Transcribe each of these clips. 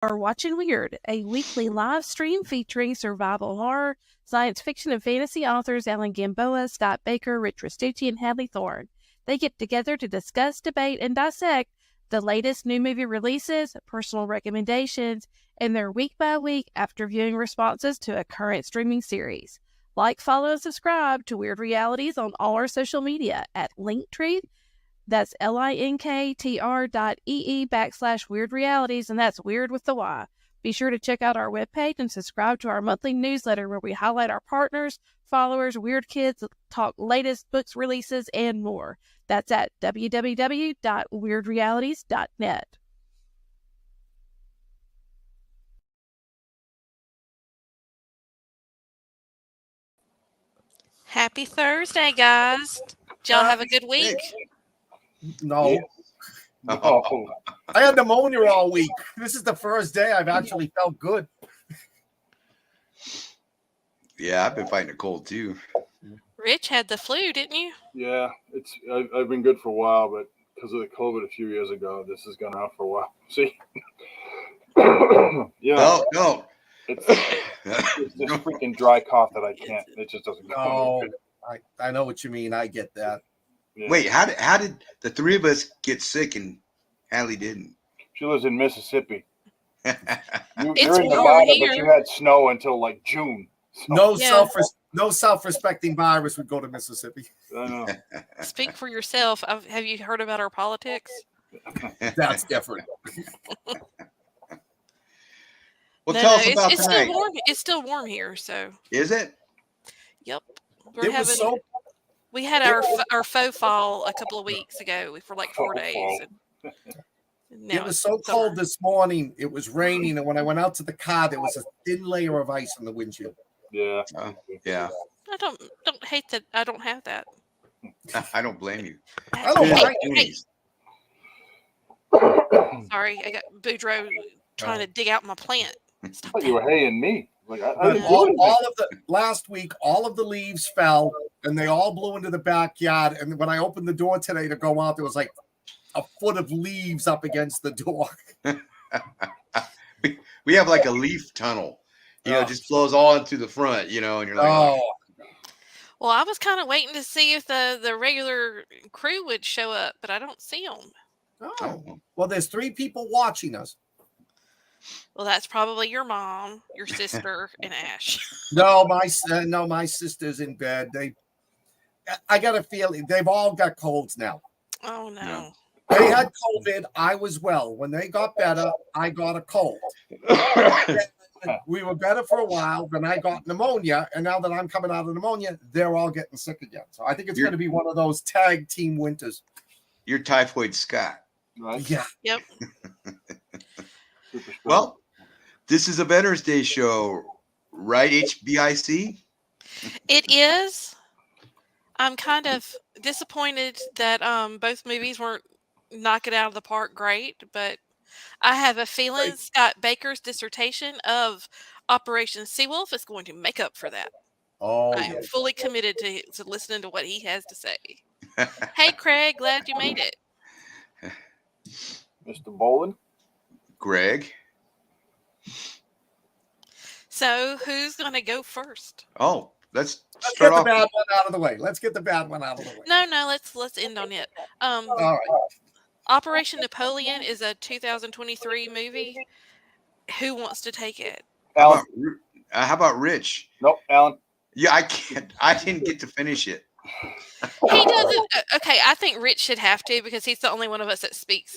are watching Weird, a weekly live stream featuring survival horror, science fiction, and fantasy authors Alan Gamboa, Scott Baker, Rich Restucci, and Hadley Thór. They get together to discuss, debate, and dissect the latest new movie releases, personal recommendations, and their week-by-week after viewing responses to a current streaming series. Like, follow, and subscribe to Weird Realities on all our social media at Linktree. That's linktr.ee/Weird Realities, and that's Weird with the Y. Be sure to check out our webpage and subscribe to our monthly newsletter where we highlight our partners, followers, weird kids, talk latest books releases, and more. That's at www.weirdrealities.net. Happy Thursday, guys. Did y'all have a good week? No. Oh. I had pneumonia all week. This is the first day I've actually felt good. Yeah, I've been fighting a cold too. Rich had the flu, didn't you? Yeah, I've been good for a while, but because of the COVID a few years ago, this has gone out for a while. See? Yeah. No. It's this freaking dry cough that I can't. It just doesn't go. I know what you mean. I get that. Yeah. Wait, how did the three of us get sick and Hadley didn't? She lives in Mississippi. You're It's in warm Nevada, here. but you had snow until like June. So, No self-respecting virus would go to Mississippi. I know. Speak for yourself. Have you heard about our politics? That's different. Well, tell us it's, about it's tonight. still warm. It's still warm here, so Is it? yep. We had our faux fall a couple of weeks ago for like 4 days. And now It was so cold this morning. It was raining, and when I went out to the car, there was a thin layer of ice on the windshield. Yeah. Yeah. I don't hate that. I don't have that. I don't blame you. I don't Hey, mind. hey. Sorry, I got Boudreaux trying to dig out my plant. I thought you were haying me. Like I didn't do all anything. of the last week, all of the leaves fell, and they all blew into the backyard. And when I opened the door today to go out, there was like a foot of leaves up against the door. We have like a leaf tunnel. It just flows all into the front, and you're like, Oh, Well, I was kind of waiting to see if the regular crew would show up, but I don't see them. Well, there's 3 people watching us. Well, that's probably your mom, your sister, and Ash. No, my sister's in bed. I got a feeling they've all got colds now. Oh no. They had COVID. I was well. When they got better, I got a cold. We were better for a while. Then I got pneumonia, and now that I'm coming out of pneumonia, they're all getting sick again. So I think it's going to be one of those tag team winters. you're typhoid Scott. Right? Yeah. Yep. Well, this is a Veterans Day show, right, HBIC? It is. I'm kind of disappointed that both movies weren't knock it out of the park great, but I have a feeling Scott Baker's dissertation of Operation Seawolf is going to make up for that. Oh, I am fully committed to listening to what he has to say. Hey, Craig, glad you made it. Mr. Bolin? Greg? So who's going to go first? Oh, let's Let's start get the off. bad one out of the way. No, let's end on it. All right. Operation Napoleon is a 2023 movie. Who wants to take it? Alan? How about Rich? Nope, Alan. Yeah, I can't. I didn't get to finish it. He doesn't. Okay, I think Rich should have to because he's the only one of us that speaks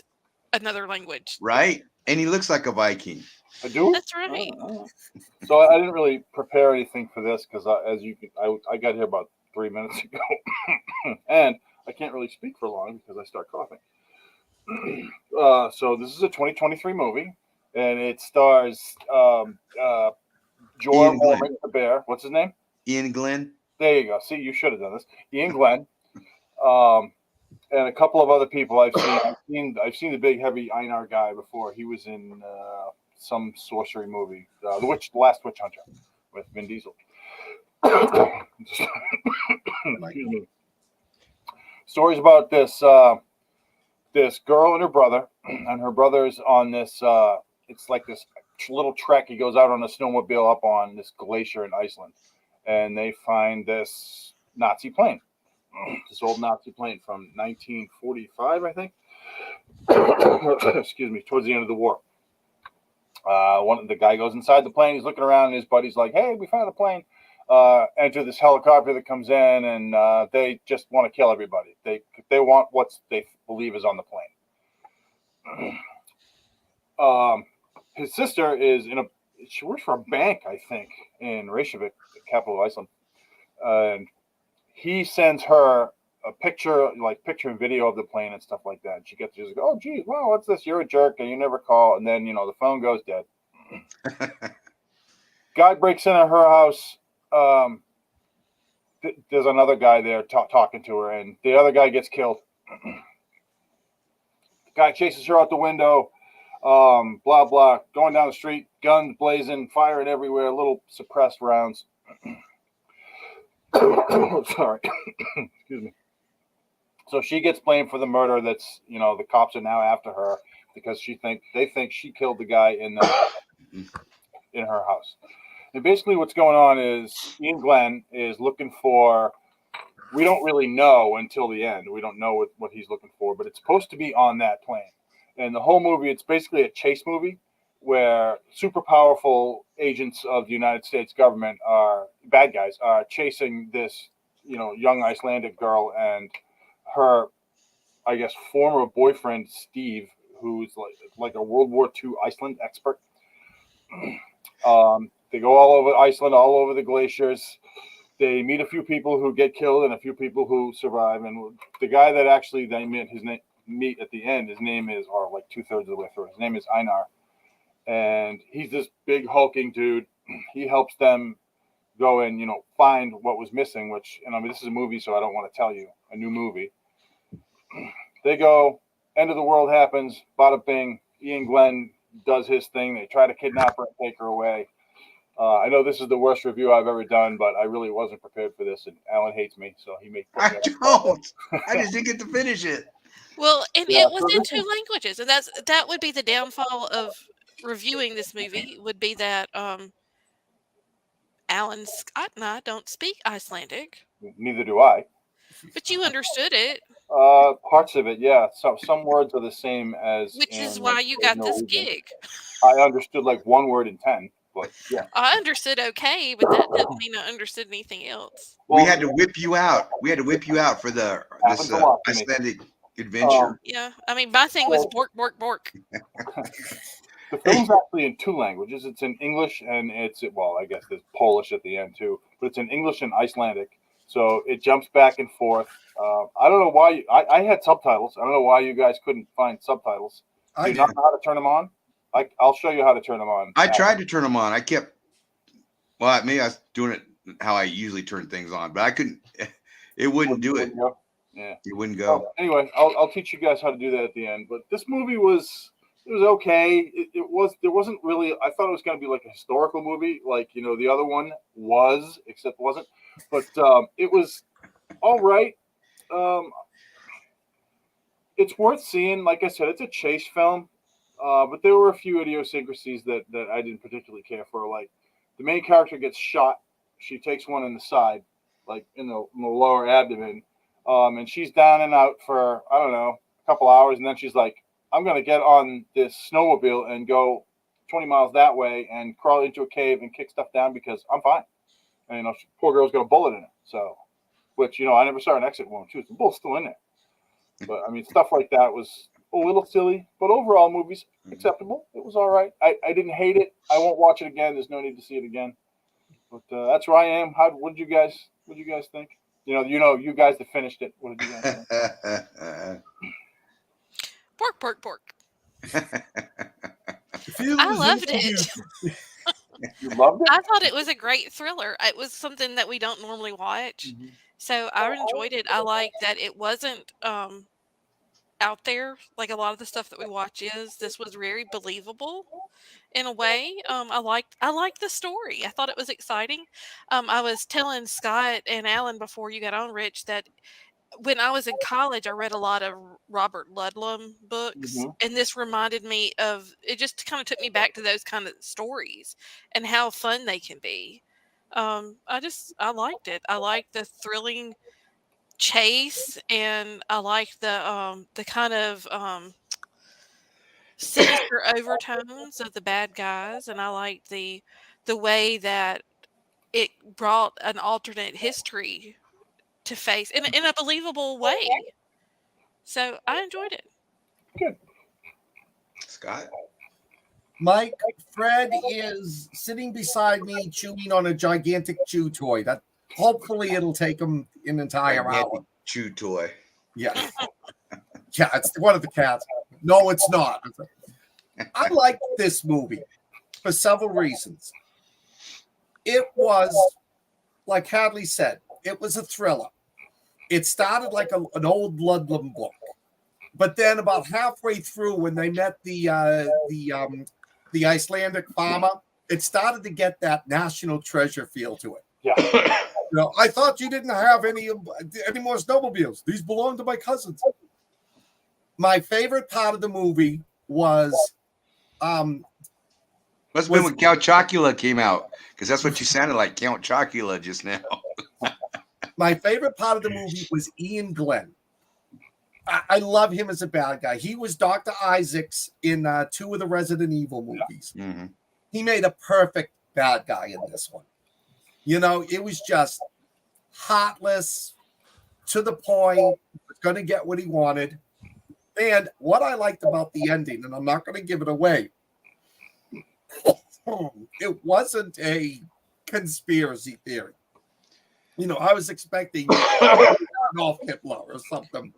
another language. Right? And he looks like a Viking. I do? That's right. So I didn't really prepare anything for this because I got here about 3 minutes ago. And I can't really speak for long because I start coughing. So this is a 2023 movie, and it stars Jor Mormont the Bear. What's his name? Ian Glenn. There you go. See, you should have done this. Ian Glenn, and a couple of other people I've seen. I've seen the big heavy Einar guy before. He was in some sorcery movie, The Last Witch Hunter, with Vin Diesel. Excuse me. Stories about this this girl and her brother, and her brother's on this. It's like this little trek. He goes out on a snowmobile up on this glacier in Iceland, and they find this Nazi plane, this old Nazi plane from 1945, I think. Excuse me, towards the end of the war. The guy goes inside the plane. He's looking around, and his buddy's like, "Hey, we found a plane." Enter this helicopter that comes in, and they just want to kill everybody. They want what they believe is on the plane. His sister is she works for a bank, I think, in Reykjavik, the capital of Iceland, and he sends her a picture and video of the plane and stuff like that. And she's like, "Oh, geez, wow, what's this? You're a jerk, and you never call." And then the phone goes dead. Guy breaks into her house. There's another guy there talking to her, and the other guy gets killed. The guy chases her out the window. Blah blah, going down the street, guns blazing, firing everywhere, little suppressed rounds. Sorry, excuse me. So she gets blamed for the murder. That's the cops are now after her because they think she killed the guy in her house. And basically, what's going on is Ian Glenn is looking for. We don't really know until the end. We don't know what he's looking for, but it's supposed to be on that plane. And the whole movie, it's basically a chase movie where super powerful agents of the United States government bad guys are chasing this, young Icelandic girl and her, I guess, former boyfriend, Steve, who's like a World War II Iceland expert. They go all over Iceland, all over the glaciers. They meet a few people who get killed and a few people who survive. And the guy that actually they meet at the end, his name is, or like 2/3 of the way through, his name is Einar. And he's this big hulking dude. He helps them go and, find what was missing, which, this is a movie, so I don't want to tell you, a new movie. They go, end of the world happens, bada bing, Ian Glenn does his thing. They try to kidnap her and take her away. I know this is the worst review I've ever done, but I really wasn't prepared for this, and Alan hates me, so he made. I don't. I just didn't get to finish it. Well, and it was in 2 languages, and that would be the downfall of reviewing this movie. Would be that Alan, Scott, and I don't speak Icelandic. Neither do I. But you understood it. Parts of it, yeah. Some words are the same as. Which is why you got this gig. I understood like 1 word in 10. But yeah. I understood okay, but that doesn't mean I understood anything else. We had to whip you out. We had to whip you out for this Icelandic adventure. Yeah, my thing was bork, bork, bork. The film's actually in 2 languages. It's in English and I guess there's Polish at the end too, but it's in English and Icelandic. So it jumps back and forth. I don't know why. I had subtitles. I don't know why you guys couldn't find subtitles. Do you not know how to turn them on? I'll show you how to turn them on. I tried to turn them on. Maybe I was doing it how I usually turn things on, but I couldn't. It wouldn't do it. Yeah, it wouldn't go. Anyway, I'll teach you guys how to do that at the end. But this movie was okay. There wasn't really. I thought it was going to be like a historical movie, like the other one was, except wasn't. But it was all right. It's worth seeing. Like I said, it's a chase film. But there were a few idiosyncrasies that I didn't particularly care for. Like the main character gets shot. She takes one in the side, like in the lower abdomen. And she's down and out for, I don't know, a couple hours. And then she's like, I'm going to get on this snowmobile and go 20 miles that way and crawl into a cave and kick stuff down because I'm fine. And, poor girl's got a bullet in her. So, which, I never saw an exit wound too. The bullet's still in there. But, stuff like that was a little silly, but overall, movie's acceptable. It was all right. I didn't hate it. I won't watch it again. There's no need to see it again. But that's where I am. What did you guys think? You guys that finished it. What did you guys think? Pork, pork, pork. I loved it. You loved it? I thought it was a great thriller. It was something that we don't normally watch. Mm-hmm. So I enjoyed it. I liked that it wasn't out there like a lot of the stuff that we watch is. This was very believable in a way. I liked the story. I thought it was exciting. I was telling Scott and Alan before you got on, Rich, that when I was in college, I read a lot of Robert Ludlum books, and this reminded me of it. Just kind of took me back to those kind of stories and how fun they can be. I liked it. I liked the thrilling chase, and I liked the kind of sinister overtones of the bad guys, and I liked the way that it brought an alternate history to face in a believable way. So I enjoyed it. Good. Scott? Mike, Fred is sitting beside me chewing on a gigantic chew toy. That hopefully it'll take him an entire hour. Chew toy. Yeah. Yeah, it's one of the cats. No, it's not. I like this movie for several reasons. It was, like Hadley said, it was a thriller. It started like an old Ludlum book. But then about halfway through, when they met the Icelandic farmer, it started to get that National Treasure feel to it. Yeah. You know, I thought you didn't have any more snowmobiles. These belong to my cousins. My favorite part of the movie was must have been when Count Chocula came out, because that's what you sounded like, Count Chocula, just now. My favorite part of the movie was Ian Glenn. I love him as a bad guy. He was Dr. Isaacs in 2 of the Resident Evil movies. Mm-hmm. He made a perfect bad guy in this one. You know, it was just heartless, to the point, going to get what he wanted. And what I liked about the ending, and I'm not going to give it away, it wasn't a conspiracy theory. You know, I was expecting Adolf Hitler or something.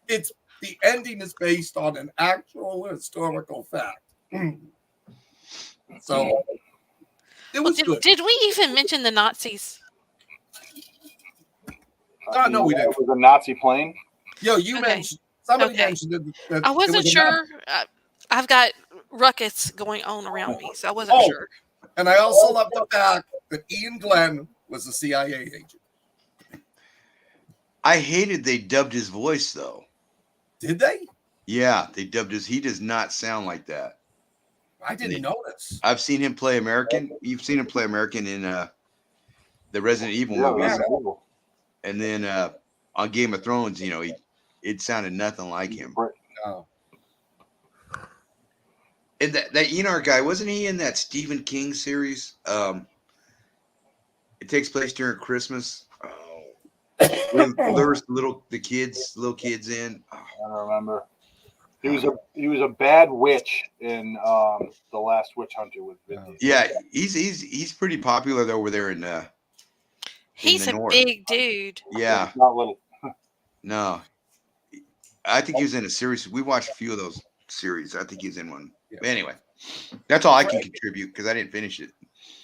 It's the ending is based on an actual historical fact. So it was good. Did we even mention the Nazis? No, we didn't. It was a Nazi plane. Yo, you mentioned somebody mentioned it. I wasn't sure. I've got ruckus going on around me, so I wasn't sure. And I also love the fact that Ian Glenn was a CIA agent. I hated they dubbed his voice, though. Did they? Yeah, they dubbed his. He does not sound like that. I didn't notice. I've seen him play American. You've seen him play American in the Resident Evil movies. And then on Game of Thrones, you know, it sounded nothing like him. No. And that Enar guy, wasn't he in that Stephen King series? It takes place during Christmas. Lures little kids in. I don't remember. He was a bad witch in The Last Witch Hunter with Vin Diesel. Yeah, he's pretty popular over there in He's a big dude. Yeah. Not little. No. I think he was in a series. We watched a few of those series. I think he's in one. Yeah. But anyway, that's all I can contribute because I didn't finish it.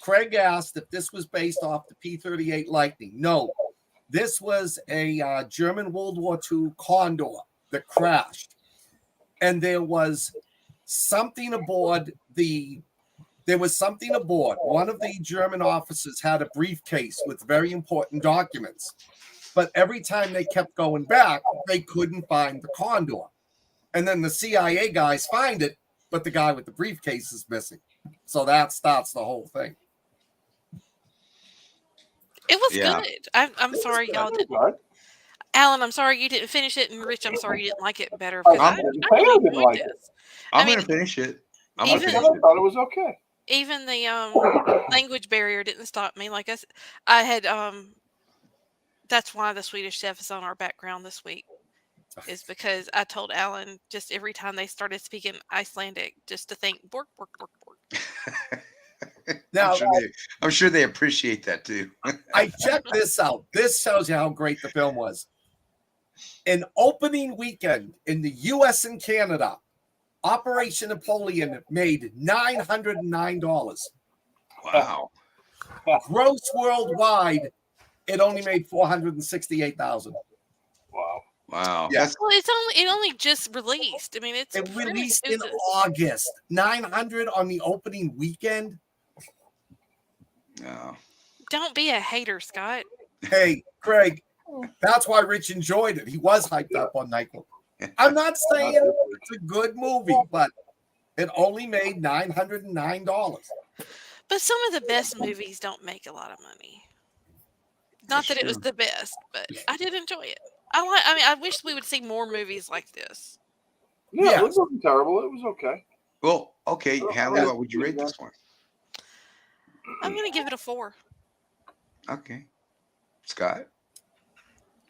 Craig asked if this was based off the P-38 Lightning. No. This was a German World War II Condor that crashed. And there was something aboard One of the German officers had a briefcase with very important documents. But every time they kept going back, they couldn't find the Condor. And then the CIA guys find it, but the guy with the briefcase is missing. So that starts the whole thing. It was good. I'm sorry y'all didn't. Alan, I'm sorry you didn't finish it, and Rich, I'm sorry you didn't like it better. I really enjoyed this. I'm going to finish it. I thought it was okay. Even the language barrier didn't stop me. Like I had that's why the Swedish Chef is on our background this week, is because I told Alan just every time they started speaking Icelandic just to think bork, bork, bork, bork. Now, I'm sure they appreciate that too. I checked this out. This shows you how great the film was. An opening weekend in the U.S. and Canada, Operation Napoleon made $909. Wow. Gross worldwide, it only made $468,000. Wow. Yeah. Well, it only just released. I mean, it released in August. 900 on the opening weekend. No. Don't be a hater, Scott. Hey, Craig, That's why Rich enjoyed it. He was hyped up on NyQuil. I'm not saying it's a good movie, but it only made $909. But some of the best movies don't make a lot of money. Not that it was the best, but I did enjoy it. I wish we would see more movies like this. Yeah, it wasn't terrible. It was okay. Well, okay, Hadley, what would you rate this one? I'm going to give it a 4. Okay. Scott?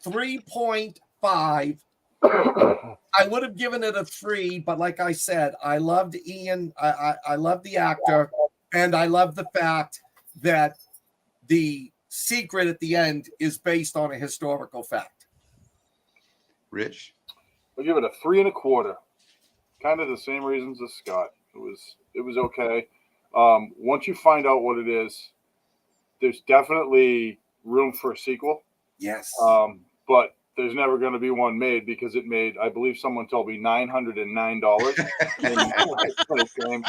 3.5. I would have given it a 3, but like I said, I loved Ian. I love the actor, and I love the fact that the secret at the end is based on a historical fact. Rich? I'll give it a 3 1/4. Kind of the same reasons as Scott. It was okay. Once you find out what it is, there's definitely room for a sequel. Yes. But there's never going to be one made because it made, I believe someone told me, $909 when it came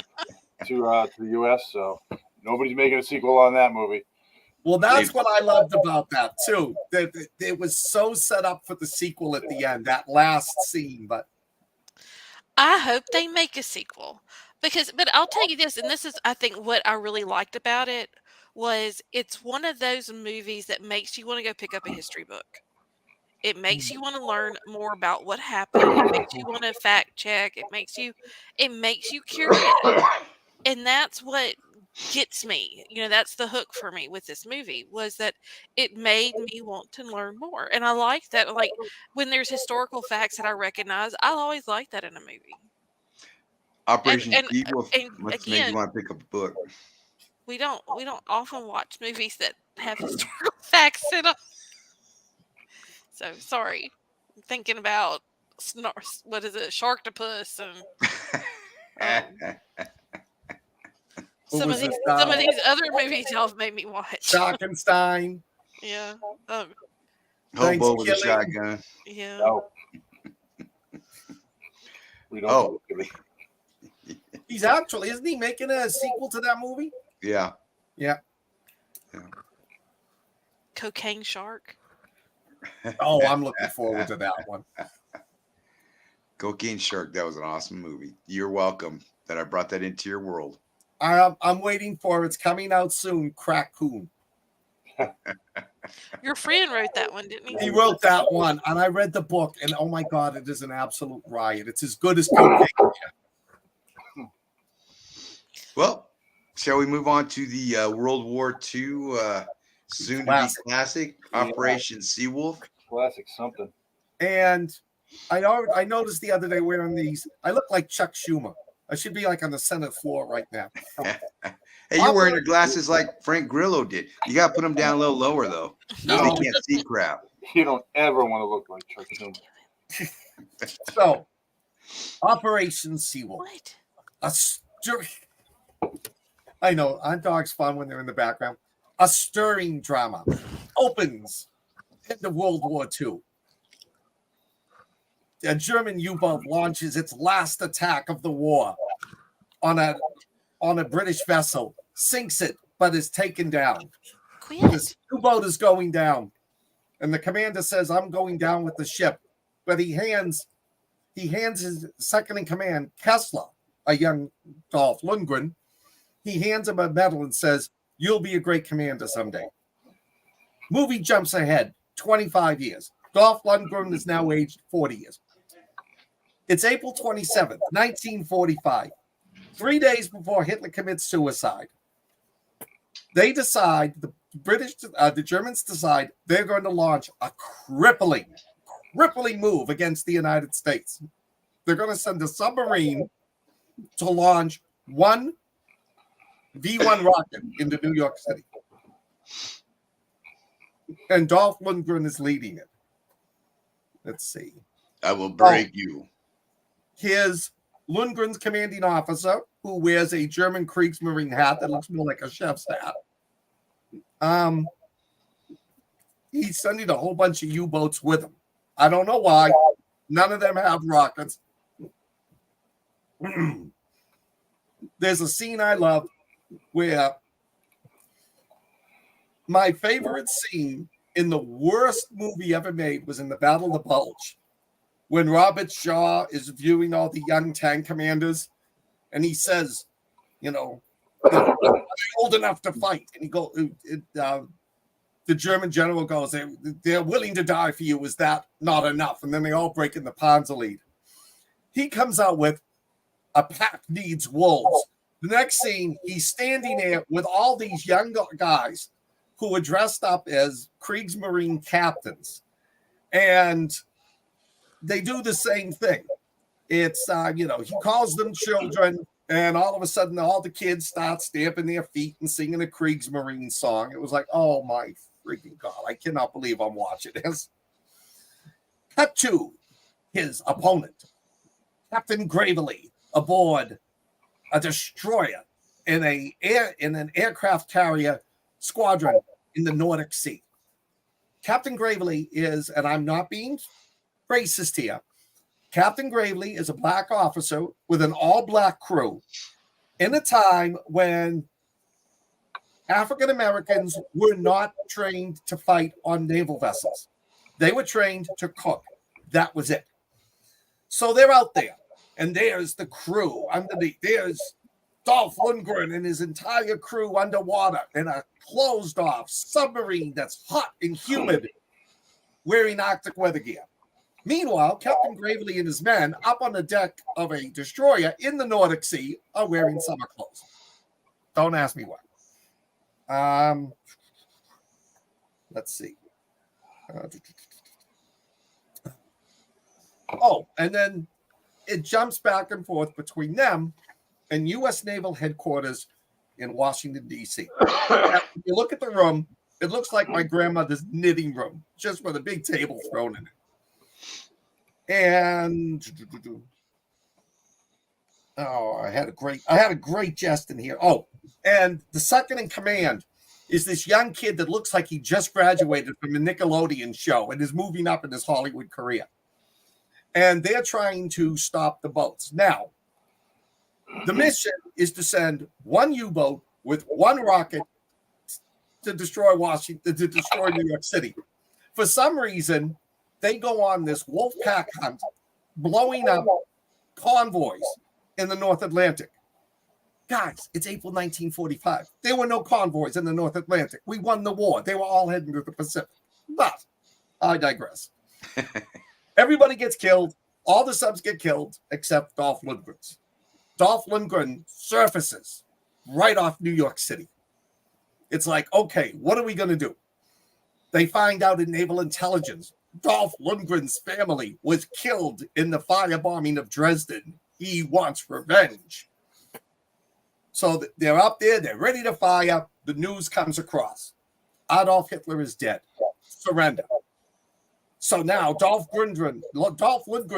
to the U.S. So nobody's making a sequel on that movie. Well, that's what I loved about that too. That it was so set up for the sequel at the end, that last scene. But I hope they make a sequel but I'll tell you this, and this is, I think, what I really liked about it was it's one of those movies that makes you want to go pick up a history book. It makes you want to learn more about what happened. It makes you want to fact check. It makes you curious. And that's what gets me. That's the hook for me with this movie, was that it made me want to learn more. And I like that. Like, when there's historical facts that I recognize, I always like that in a movie. Operation Seawolf must make you again, want to pick up a book. We don't often watch movies that have historical facts in them. So sorry, I'm thinking about what is it, Sharktopus, and some of these other movies y'all have made me watch. Schockenstein. Yeah. Hobo with a shotgun. Yeah. No. We don't. He's actually, isn't he making a sequel to that movie? Yeah. Yeah. Cocaine Shark. Oh, I'm looking forward to that one. Cocaine Shark. That was an awesome movie. You're welcome that I brought that into your world. I'm waiting for it. It's coming out soon. Crackoon. Your friend wrote that one, didn't he? He wrote that one, and I read the book, and oh my God, it is an absolute riot. It's as good as cocaine. Well, shall we move on to the World War II soon-to-be classic, Operation Seawolf? Classic something. And I noticed the other day wearing these. I look like Chuck Schumer. I should be like on the Senate floor right now. Hey, you're wearing your glasses like Frank Grillo did. You got to put them down a little lower, though. So they can't see crap. You don't ever want to look like Chuck Schumer. So, Operation Seawolf. What? I know, on Dog's fun when they're in the background. A stirring drama opens into World War II. A German U-boat launches its last attack of the war on a British vessel, sinks it, but is taken down. This U-boat is going down, and the commander says, "I'm going down with the ship," but he hands his second in command, Kessler, a young Dolph Lundgren. He hands him a medal and says, "You'll be a great commander someday." Movie jumps ahead 25 years. Dolph Lundgren is now aged 40 years. It's April 27th, 1945. 3 days before Hitler commits suicide. They decide, the Germans decide they're going to launch a crippling move against the United States. They're going to send a submarine to launch one V-1 rocket into New York City. And Dolph Lundgren is leading it. Let's see. I will break you. Here's Lundgren's commanding officer, who wears a German Kriegsmarine hat that looks more like a chef's hat. He's sending a whole bunch of U-boats with him. I don't know why. None of them have rockets. There's a scene I love where my favorite scene in the worst movie ever made was in the Battle of the Bulge, when Robert Shaw is viewing all the young tank commanders, and he says, "Are they old enough to fight?" And he goes, the German general goes, "They're willing to die for you. Is that not enough?" And then they all break in the Panzer lead. He comes out with a pack needs wolves. The next scene, he's standing there with all these young guys who are dressed up as Kriegsmarine captains. And they do the same thing. It's, he calls them children, and all of a sudden, all the kids start stamping their feet and singing a Kriegsmarine song. It was like, oh my freaking God, I cannot believe I'm watching this. Cut to his opponent, Captain Gravely, aboard a destroyer in an aircraft carrier squadron in the Nordic Sea. Captain Gravely is, and I'm not being racist here, Captain Gravely is a black officer with an all-black crew in a time when African Americans were not trained to fight on naval vessels. They were trained to cook. That was it. So they're out there, and there's the crew underneath. There's Dolph Lundgren and his entire crew underwater in a closed-off submarine that's hot and humid, wearing Arctic weather gear. Meanwhile, Captain Gravely and his men up on the deck of a destroyer in the Nordic Sea are wearing summer clothes. Don't ask me why. Let's see. And then it jumps back and forth between them and U.S. Naval Headquarters in Washington, D.C. If you look at the room, it looks like my grandmother's knitting room, just with a big table thrown in it. And I had a great jest in here. Oh, and the second in command is this young kid that looks like he just graduated from a Nickelodeon show and is moving up in his Hollywood career. And they're trying to stop the boats. Now, the mission is to send one U-boat with one rocket to destroy New York City. For some reason, they go on this wolf pack hunt, blowing up convoys in the North Atlantic. Guys, it's April 1945. There were no convoys in the North Atlantic. We won the war. They were all heading to the Pacific. But I digress. Everybody gets killed. All the subs get killed except Dolph Lundgren's. Dolph Lundgren surfaces right off New York City. It's like, okay, what are we going to do? They find out in naval intelligence Dolph Lundgren's family was killed in the firebombing of Dresden. He wants revenge. So they're up there. They're ready to fire. The news comes across. Adolf Hitler is dead. Surrender. So now Dolph Lundgren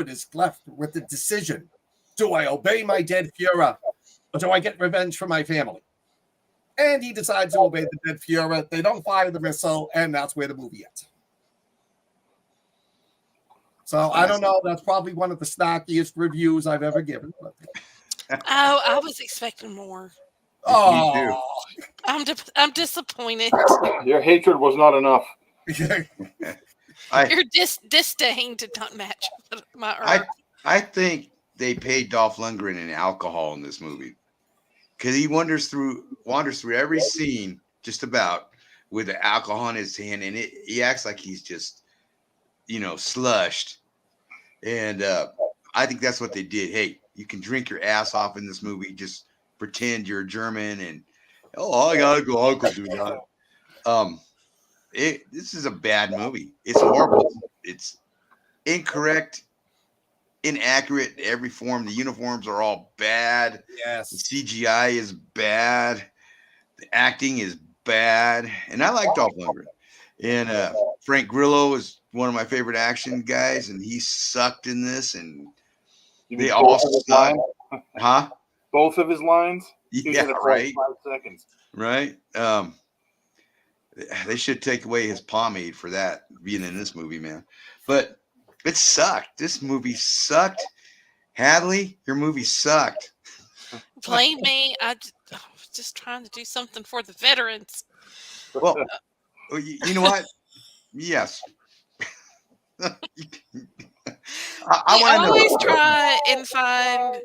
is left with the decision. Do I obey my dead Fuhrer, or do I get revenge for my family? And he decides to obey the dead Fuhrer. They don't fire the missile, and that's where the movie ends. So I don't know. That's probably one of the snarkiest reviews I've ever given. I was expecting more. Oh, I'm disappointed. Your hatred was not enough. Your disdain did not match my earth. I think they paid Dolph Lundgren in alcohol in this movie because he wanders through every scene just about with the alcohol in his hand, and he acts like he's just slushed. And I think that's what they did. Hey, you can drink your ass off in this movie. Just pretend you're German, and I gotta go. I could do that. This is a bad movie. It's horrible. It's incorrect, inaccurate in every form. The uniforms are all bad. Yes. The CGI is bad. The acting is bad. And I like Dolph Lundgren. And Frank Grillo is one of my favorite action guys, and he sucked in this. And they all sucked. Huh? Both of his lines? Yeah, right. 5 seconds. Right. They should take away his pomade for that being in this movie, man. But it sucked. This movie sucked. Hadley, your movie sucked. Blame me. I was just trying to do something for the veterans. Well, you know what? Yes. I We want to always know. try and find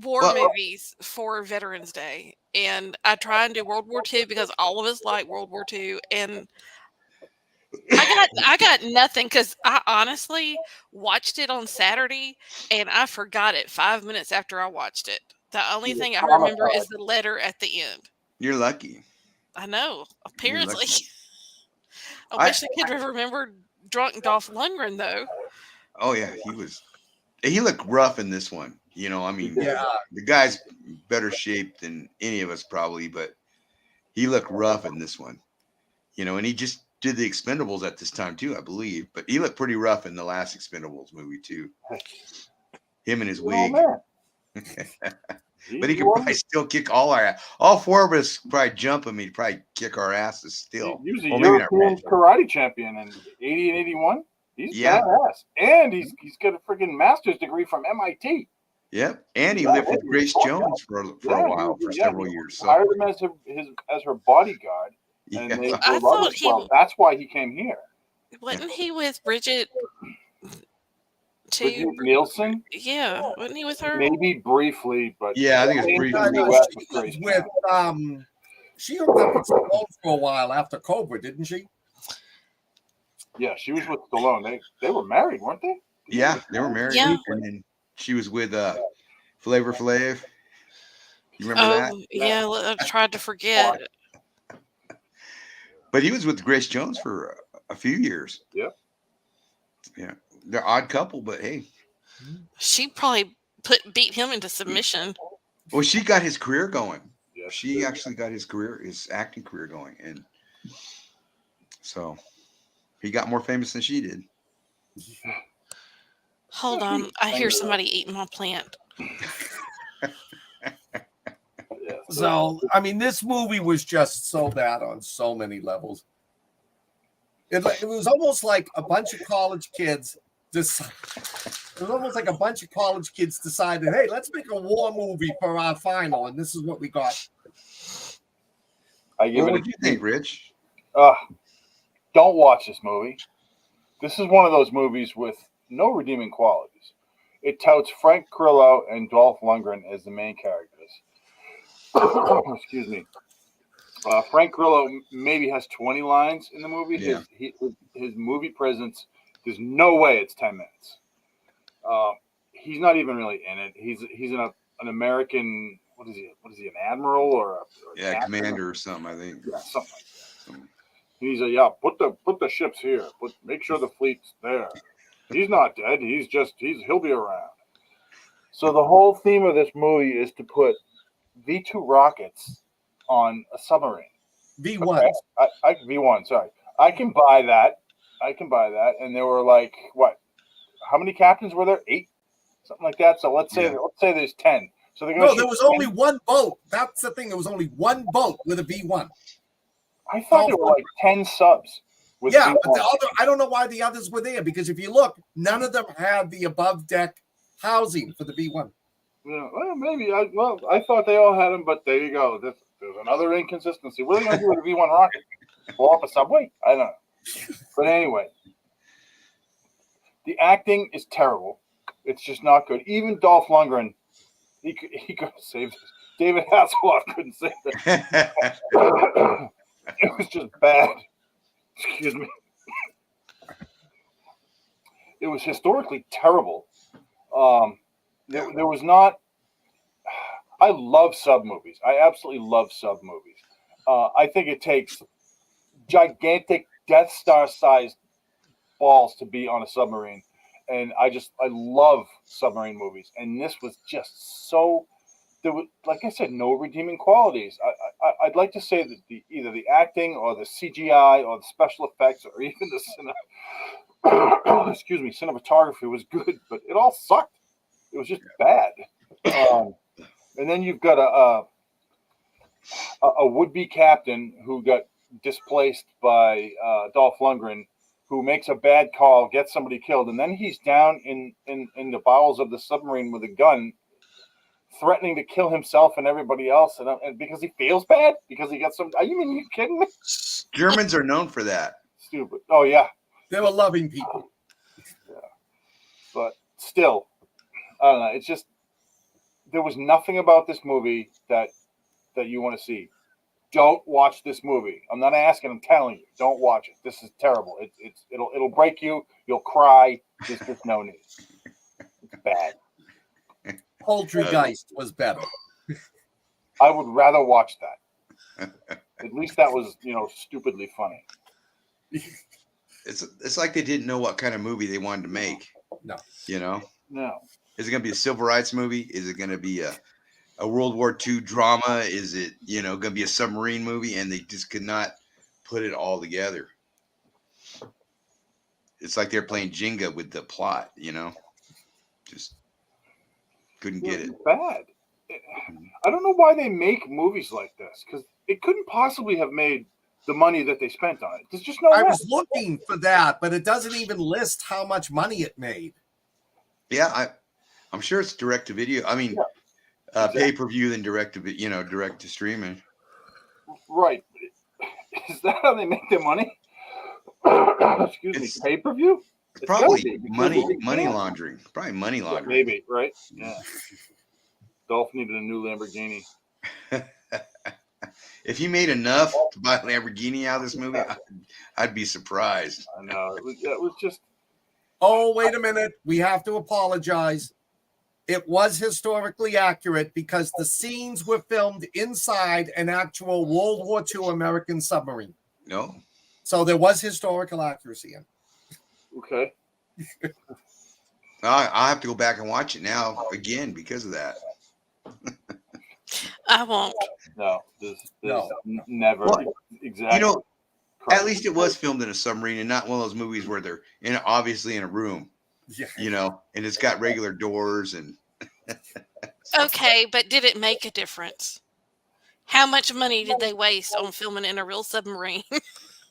war Well- movies for Veterans Day, and I try and do World War II because all of us like World War II, and I got nothing because I honestly watched it on Saturday and I forgot it 5 minutes after I watched it. The only thing I remember is the letter at the end. You're lucky. I know, You're apparently. lucky. I wish I could have remembered drunk Dolph Lundgren though. Oh yeah, he looked rough in this one. You know, I mean, Yeah. the guy's better shape than any of us probably, but he looked rough in this one. You know, and he just did the Expendables at this time too, I believe. But he looked pretty rough in the last Expendables movie too. Him and his wig. But he could probably still kick all our ass. All four of us probably jump him. He'd probably kick our asses still. He was a Well, maybe not European really. karate champion in 80 and 81. He's Yeah. badass. And he's got a freaking master's degree from MIT. Yep. And he Yeah, lived with he Grace was- Jones for a while, for several years. So Hired him as her bodyguard. And yeah. they I were thought lovers. Well, that's why he came here. Wasn't he with Bridget? Bridget Nielsen? Yeah, wasn't he with her? Maybe briefly, but Yeah, I think it's came briefly. to the No, US she with was Grace with Jones. she hooked up with Stallone for a while after Cobra, didn't she? Yeah, she was with Stallone. They were married, weren't they? Yeah, they were married. Yeah. And then she was with Flavor Flav. You remember that? Oh, yeah, I tried to forget. But he was with Grace Jones for a few years. Yep. Yeah. They're an odd couple, but hey. She probably beat him into submission. Well, she got his career going. Yes. She actually got his acting career going. And so he got more famous than she did. Hold on, I hear somebody eating my plant. Yeah, So, I mean, this movie was just so bad on so many levels. It was almost like a bunch of college kids. It was almost like a bunch of college kids decided, hey, let's make a war movie for our final, and this is what we got. I give What it would you think, Rich? Don't watch this movie. This is one of those movies with no redeeming qualities. It touts Frank Grillo and Dolph Lundgren as the main characters. Excuse me. Frank Grillo maybe has 20 lines in the movie. Yeah. His movie presence, there's no way it's 10 minutes. He's not even really in it. He's an American. What is he? An admiral or a captain? Commander or something, I think. Yeah, something like that. He's put the ships here. Make sure the fleet's there. He's not dead. He'll be around. So the whole theme of this movie is to put V2 rockets on a submarine. V1. Okay? V1. Sorry, I can buy that. And there were like what? How many captains were there? 8, something like that. So let's say there's 10. So they're going. No, there was only one boat. That's the thing. There was only one boat with a V1. I thought there were like 10 subs. With Yeah, V1. but I don't know why the others were there, because if you look, none of them had the above deck housing for the V1. Yeah, well, maybe. I thought they all had them, but there you go. There's another inconsistency. What are they going to do with a V1 rocket? Blow up a subway? I don't know. But anyway, the acting is terrible. It's just not good. Even Dolph Lundgren, he could have saved this. David Hasselhoff couldn't save it. It was just bad. Excuse me. It was historically terrible. There was not. I love sub movies. I absolutely love sub movies. I think it takes gigantic Death Star sized balls to be on a submarine, and I love submarine movies. And this was just so. There was, like I said, no redeeming qualities. I'd like to say that either the acting or the CGI or the special effects or even the cinematography was good, but it all sucked. It was just bad. And then you've got a would-be captain who got displaced by Dolph Lundgren, who makes a bad call, gets somebody killed, and then he's down in the bowels of the submarine with a gun, threatening to kill himself and everybody else, and because he feels bad because he got some. Are you kidding me? Germans are known for that. stupid. Oh yeah, They were loving people. but still, I don't know. It's just there was nothing about this movie that you want to see. Don't watch this movie. I'm not asking. I'm telling you, don't watch it. This is terrible. It'll break you. You'll cry. There's just no need. It's bad. Poultrygeist was better. I would rather watch that. At least that was, stupidly funny. It's like they didn't know what kind of movie they wanted to make. No. No. Is it going to be a civil rights movie? Is it going to be a World War II drama? Is it, going to be a submarine movie? And they just could not put it all together. It's like they're playing Jenga with the plot, just couldn't get it. It's bad. I don't know why they make movies like this, because it couldn't possibly have made the money that they spent on it. There's just no way. I was looking for that, but it doesn't even list how much money it made. Yeah, I'm sure it's direct to video. I mean, Exactly. pay-per-view than direct to streaming. Right. Is that how they make their money? Excuse me, pay-per-view? It's probably gotta be, money laundering. Probably money laundering. Maybe, right? Yeah. Dolph needed a new Lamborghini. If he made enough to buy a Lamborghini out of this movie, I'd be surprised. I know. It was just... Oh, wait a minute. We have to apologize. It was historically accurate because the scenes were filmed inside an actual World War II American submarine. No. So there was historical accuracy in it. Okay. I'll have to go back and watch it now again because of that. I won't. No. This No. Never. What? Exactly. At least it was filmed in a submarine and not one of those movies where they're obviously in a room, Yeah. and it's got regular doors and. Okay, but did it make a difference? How much money did they waste on filming in a real submarine?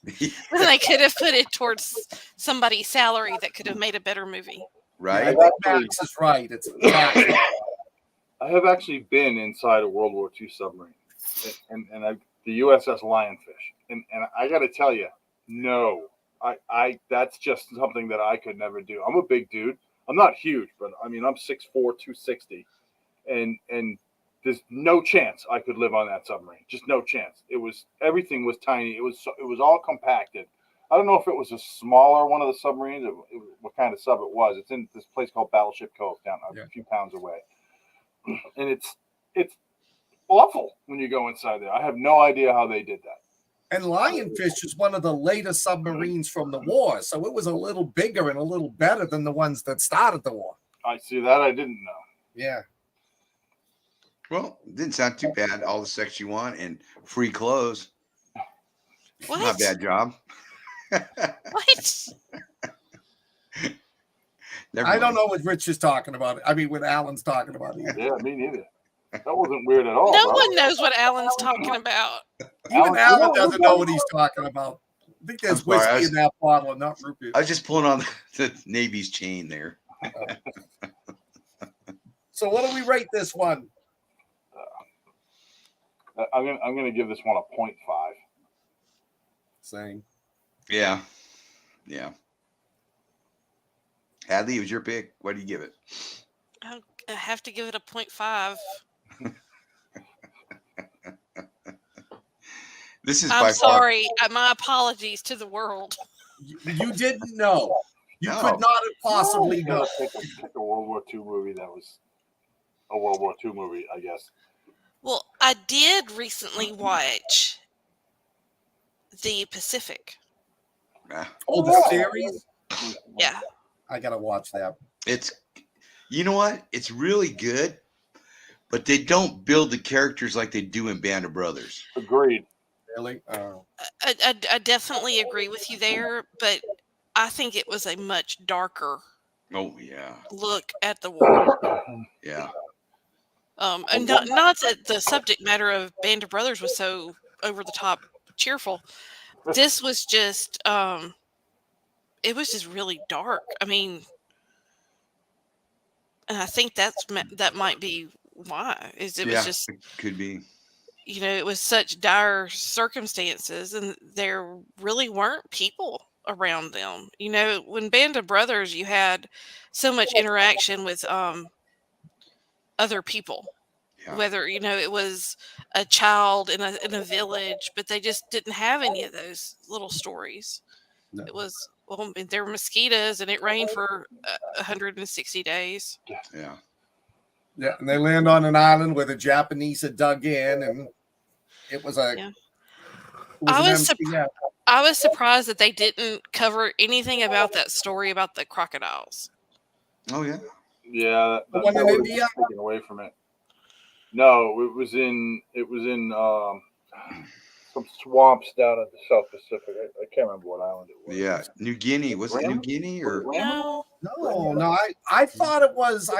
They could have put it towards somebody's salary that could have made a better movie. Right? I think Max is right. It's I have actually been inside a World War II submarine, and the USS Lionfish, and I got to tell you, no, I that's just something that I could never do. I'm a big dude. I'm not huge, but I mean I'm 6'4", 260, and there's no chance I could live on that submarine. Just no chance. Everything was tiny. It was all compacted. I don't know if it was a smaller one of the submarines, what kind of sub it was. It's in this place called Battleship Cove down a few towns away. And it's awful when you go inside there. I have no idea how they did that. And Lionfish is one of the latest submarines from the war, so it was a little bigger and a little better than the ones that started the war. I see that. I didn't know. Yeah. Well, it didn't sound too bad. All the sex you want and free clothes. What? Not a bad job. What? I don't know what Rich is talking about. I mean, what Alan's talking about. Either. Yeah, me neither. That wasn't weird at all. No bro. one knows what Alan's talking about. Even Alan doesn't know what he's talking about. I think there's I'm sorry, whiskey in that bottle and not root beer. I was just pulling on the Navy's chain there. So what do we rate this one? I'm gonna give this one a 0.5. Same. Yeah. Hadley, it was your pick. What do you give it? I have to give it a 0.5. This is I'm sorry. My apologies to the world. You didn't know. You No. could not have possibly known. Pick a World War II movie that was a World War II movie, I guess. Well, I did recently watch The Pacific. Oh, the series? Yeah. I gotta watch that. You know what? It's really good, but they don't build the characters like they do in Band of Brothers. Agreed. Really? I definitely agree with you there, but I think it was a much darker Oh yeah, look at the war. yeah. And not that the subject matter of Band of Brothers was so over the top cheerful. This was just, it was just really dark. I mean, and I think that might be why. It was just it could be. it was such dire circumstances, and there really weren't people around them. When Band of Brothers, you had so much interaction with other people, Yeah. whether it was a child in a village, but they just didn't have any of those little stories. No. It was, well, there were mosquitoes and it rained for 160 days. Yeah. Yeah, and they land on an island where the Japanese had dug in, and it was a. Yeah. It was I an was MCF. I was surprised that they didn't cover anything about that story about the crocodiles. Oh yeah. Yeah, The one in was India? taken away from it. No, it was in some swamps down in the South Pacific. I can't remember what island it was. Yeah. New Guinea. Was it New Guinea or? No, No. I thought it was.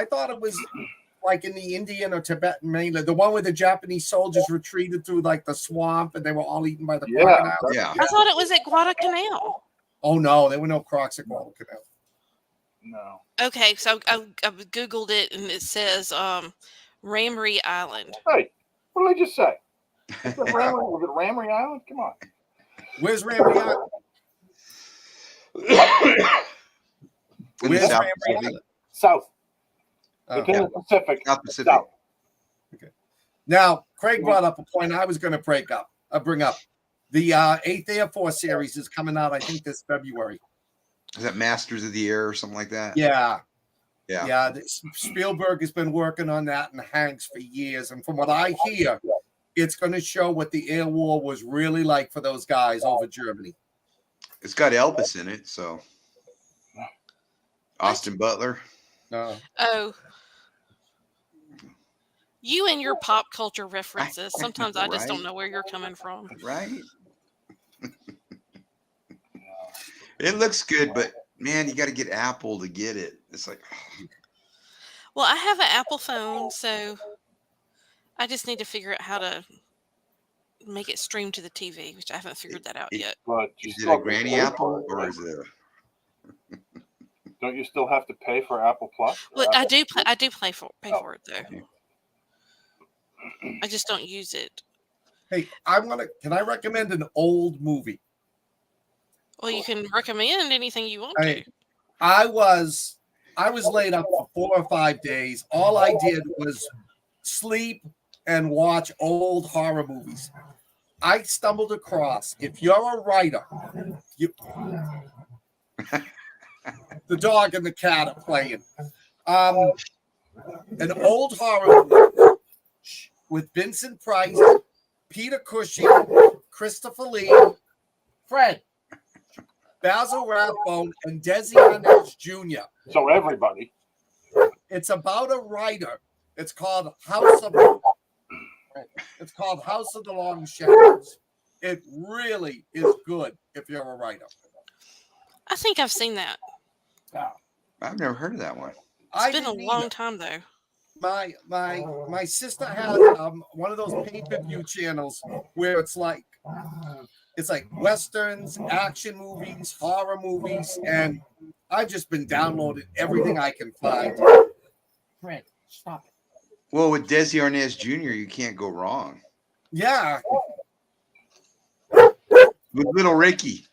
Like in the Indian or Tibetan mainland, the one where the Japanese soldiers retreated through like the swamp and they were all eaten by the crocodiles. Yeah. I thought it was at Guadalcanal. Oh no, there were no crocs at Guadalcanal. No. Okay, so I Googled it and it says Ramree Island. Hey, what did I just say? Was it Ramree Island? Come on. Where's Ramree Island? In the Where's South Ramree Pacific. Island? South. Oh. It's in the Pacific. South Pacific. South. Now, Craig brought up a point I was going to bring up. The 8th Air Force series is coming out, I think, this February. Is that Masters of the Air or something like that? Yeah. Yeah. Yeah. Spielberg has been working on that and Hanks for years. And from what I hear, it's going to show what the air war was really like for those guys over Germany. It's got Elvis in it, so Austin Butler. No. Oh. You and your pop culture references. Sometimes I just don't know where you're coming from. Right? It looks good, but man, you got to get Apple to get it. It's like, Well, I have an Apple phone, so I just need to figure out how to make it stream to the TV, which I haven't figured that out yet. But is it a Granny Apple or is it a? Don't you still have to pay for Apple Plus? Well, I do pay for it though. Okay. I just don't use it. Hey, can I recommend an old movie? Well, you can recommend anything you want Hey, to. I was laid up for 4 or 5 days. All I did was sleep and watch old horror movies. I stumbled across, if you're a writer, the dog and the cat are playing. An old horror movie with Vincent Price, Peter Cushing, Christopher Lee, Fred, Basil Rathbone, and Desi Arnaz Jr. So everybody. It's about a writer. It's called House of the Long Shadows. It really is good if you're a writer. I think I've seen that. I've never heard of that one. It's been a long time though. My sister had one of those pay-per-view channels where it's like westerns, action movies, horror movies, and I've just been downloading everything I can find. Fred, stop it. Well, with Desi Arnaz Jr., you can't go wrong. Yeah. With Little Ricky.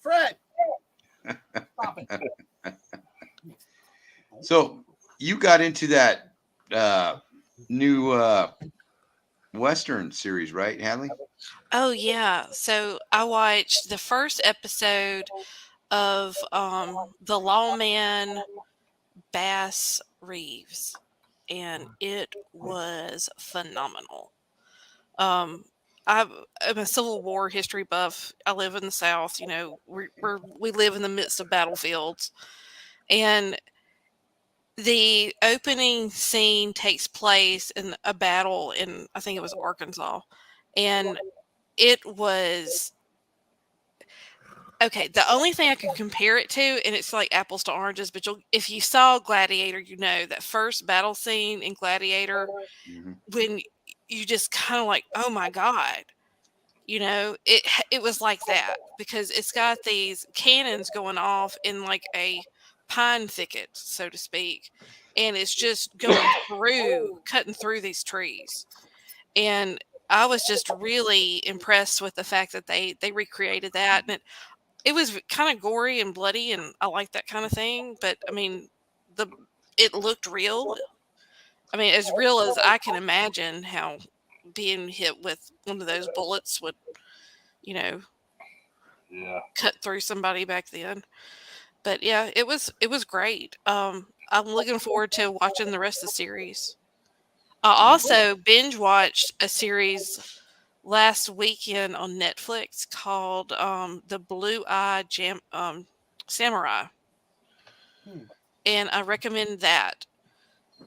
Fred, stop it. So you got into that new Western series, right, Hadley? Oh yeah. So I watched the first episode of The Lawman Bass Reeves, and it was phenomenal. I'm a Civil War history buff. I live in the South. We live in the midst of battlefields, and the opening scene takes place in a battle in, I think it was Arkansas, and it was okay. The only thing I can compare it to, and it's like apples to oranges, but if you saw Gladiator, that first battle scene in Gladiator, when you just kind of like, oh my God, it was like that, because it's got these cannons going off in like a pine thicket, so to speak, and it's just going cutting through these trees. And I was just really impressed with the fact that they recreated that, and it was kind of gory and bloody, and I like that kind of thing. But I mean, it looked real. I mean, as real as I can imagine how being hit with one of those bullets would, Yeah. cut through somebody back then. But yeah, it was great. I'm looking forward to watching the rest of the series. I also binge watched a series last weekend on Netflix called The Blue Eye Samurai. And I recommend that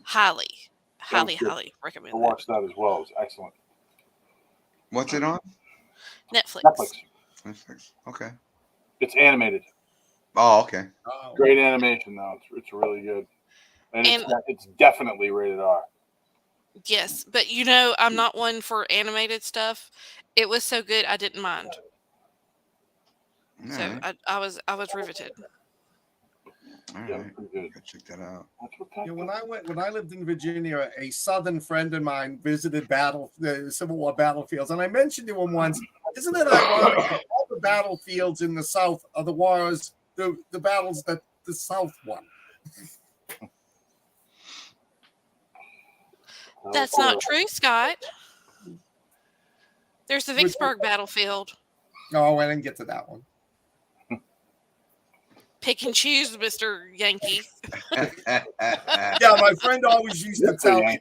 highly. Highly recommend I that. watched that as well. It was excellent. What's it on? Netflix. Netflix. Okay. It's animated. Oh, okay. Great animation, though. It's really good. And it's definitely rated R. Yes, but I'm not one for animated stuff. It was so good I didn't mind. So Alright. I was riveted. All Yeah, right. pretty good. Gotta check that out. Yeah, when I lived in Virginia, a Southern friend of mine visited the Civil War battlefields, and I mentioned to him once, isn't it ironic that all the battlefields in the South are the wars, the battles that the South won? That's not true, Scott. There's the Vicksburg battlefield. No, I didn't get to that one. Pick and choose, Mr. Yankee. Yeah, my friend always used to tell me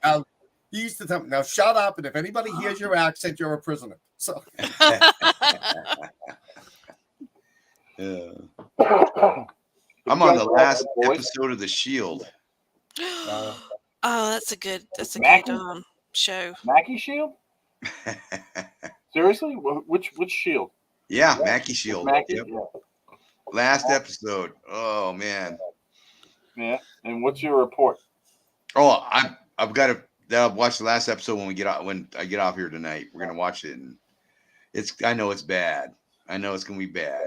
he used to tell me, now shut up, and if anybody hears your accent, you're a prisoner. So Yeah. I'm on the last episode of The Shield. Oh, that's a good Mackie? show. Mackie Shield? Seriously? Which Shield? Yeah, Mackie Shield. Mackie? Yep. Yeah. Last episode. Oh man. Yeah. And what's your report? Oh, I've got to watch the last episode when I get off here tonight. We're gonna watch it, and I know it's bad. I know it's gonna be bad.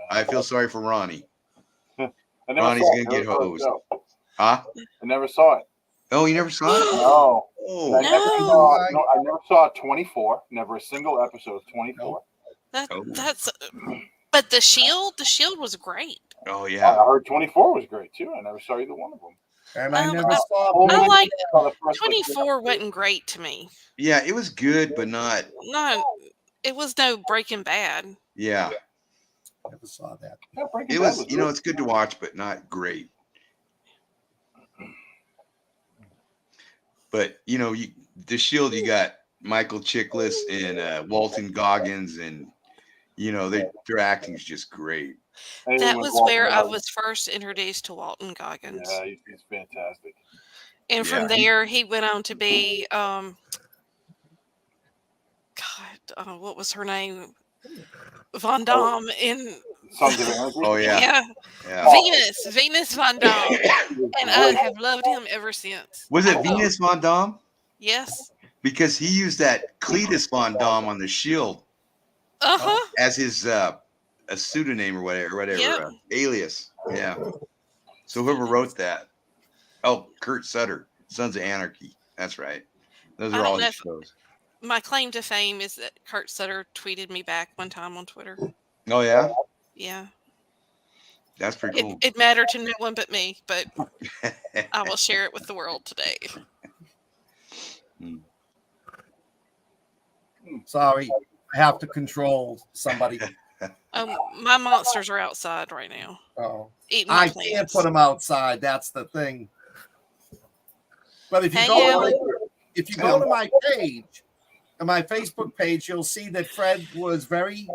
I feel sorry for Ronnie. Ronnie's gonna get hosed. Huh? I never saw it. Oh, you never saw it? No. Oh. I never saw 24. Never a single episode of 24. That's. But the Shield was great. Oh yeah. I heard 24 was great too. I never saw either one of them. And I never saw. I like 24. Wasn't great to me. Yeah, it was good, but not. It was no Breaking Bad. Yeah. Never saw that. It was, it's good to watch, but not great. But the Shield, you got Michael Chiklis and Walton Goggins, and their acting is just great. That was where I was first introduced to Walton Goggins. Yeah, he's fantastic. And from there, he went on to be, what was her name? Von Damme in. Oh yeah. Venus Von Damme, and I have loved him ever since. Was it Venus Von Damme? Yes. Because he used that Cletus Von Damme on the Shield. As his a pseudonym or whatever alias. Yeah. So whoever wrote that, Kurt Sutter, Sons of Anarchy. That's right. Those are all his shows. My claim to fame is that Kurt Sutter tweeted me back one time on Twitter. Oh yeah. Yeah. That's pretty cool. It mattered to no one but me, but I will share it with the world today. Sorry, I have to control somebody. My monsters are outside right now. Oh, I can't put them outside. That's the thing. But if you go to my page, my Facebook page, you'll see that Fred was very